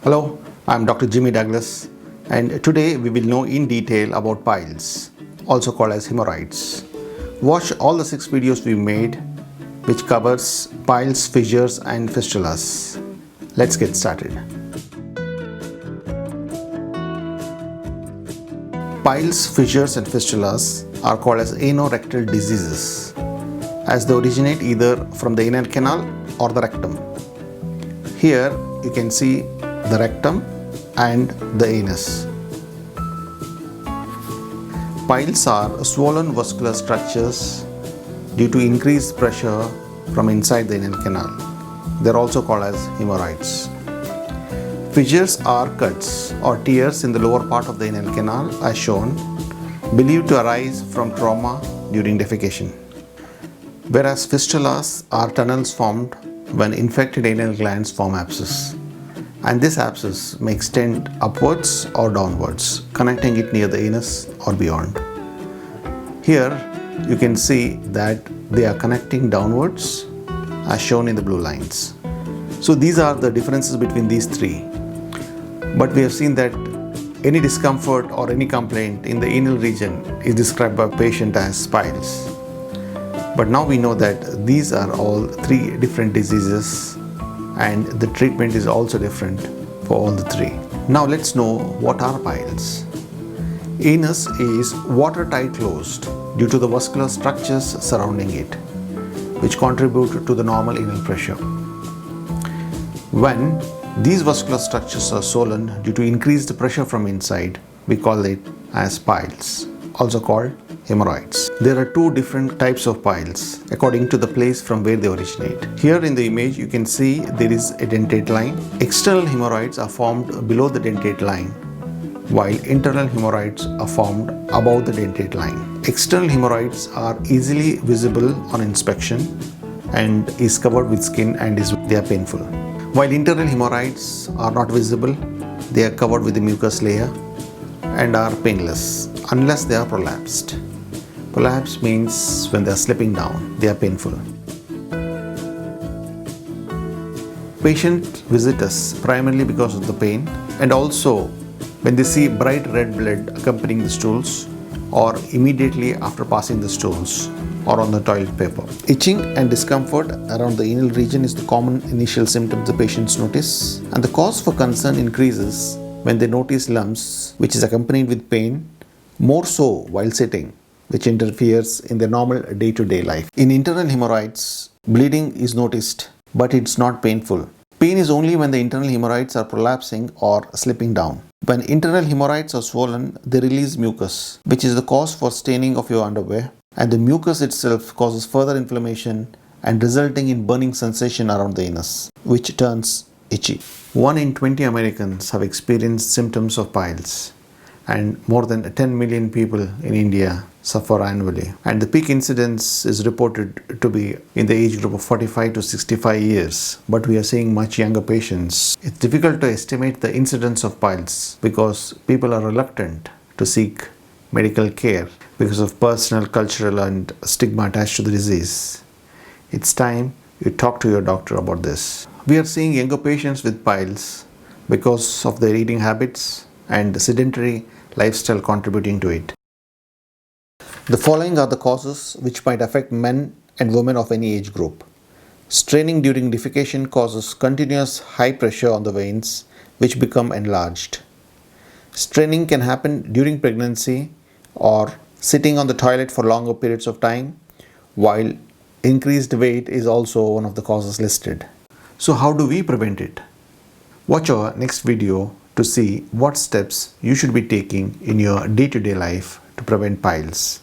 Hello, I'm Dr. Jimmy Douglas, and today we will know in detail about piles, also called as hemorrhoids. Watch all the 6 videos we made which covers piles, fissures and fistulas. Let's get started. Piles, fissures and fistulas are called as anorectal diseases, as they originate either from the anal canal or the rectum. Here you can see the rectum and the anus. Piles are swollen vascular structures due to increased pressure from inside the anal canal. They are also called as hemorrhoids. Fissures are cuts or tears in the lower part of the anal canal as shown, believed to arise from trauma during defecation. Whereas fistulas are tunnels formed when infected anal glands form abscess. And this abscess may extend upwards or downwards, connecting it near the anus or beyond. Here you can see that they are connecting downwards as shown in the blue lines. So these are the differences between these three. But we have seen that any discomfort or any complaint in the anal region is described by a patient as piles. But now we know that these are all 3 different diseases, and the treatment is also different for all the 3. Now let's know what are piles. Anus is watertight closed due to the vascular structures surrounding it, which contribute to the normal anal pressure. When these vascular structures are swollen due to increased pressure from inside, we call it as piles, also called hemorrhoids. There are 2 different types of piles according to the place from where they originate. Here in the image you can see there is a dentate line. External hemorrhoids are formed below the dentate line, while internal hemorrhoids are formed above the dentate line. External hemorrhoids are easily visible on inspection and is covered with skin and they are painful. While internal hemorrhoids are not visible, they are covered with a mucus layer and are painless unless they are prolapsed. Prolapse means when they are slipping down, they are painful. Patients visit us primarily because of the pain and also when they see bright red blood accompanying the stools or immediately after passing the stools or on the toilet paper. Itching and discomfort around the anal region is the common initial symptoms the patients notice, and the cause for concern increases when they notice lumps which is accompanied with pain, more so while sitting, which interferes in their normal day-to-day life. In internal hemorrhoids, bleeding is noticed, but it's not painful. Pain is only when the internal hemorrhoids are prolapsing or slipping down. When internal hemorrhoids are swollen, they release mucus, which is the cause for staining of your underwear, and the mucus itself causes further inflammation and resulting in burning sensation around the anus, which turns itchy. 1 in 20 Americans have experienced symptoms of piles, and more than 10 million people in India suffer annually. And the peak incidence is reported to be in the age group of 45 to 65 years, but we are seeing much younger patients. It's difficult to estimate the incidence of piles because people are reluctant to seek medical care because of personal, cultural and stigma attached to the disease. It's time you talk to your doctor about this. We are seeing younger patients with piles because of their eating habits and sedentary lifestyle contributing to it. The following are the causes which might affect men and women of any age group. Straining during defecation causes continuous high pressure on the veins which become enlarged. Straining can happen during pregnancy or sitting on the toilet for longer periods of time, while increased weight is also one of the causes listed. So how do we prevent it? Watch our next video to see what steps you should be taking in your day-to-day life to prevent piles.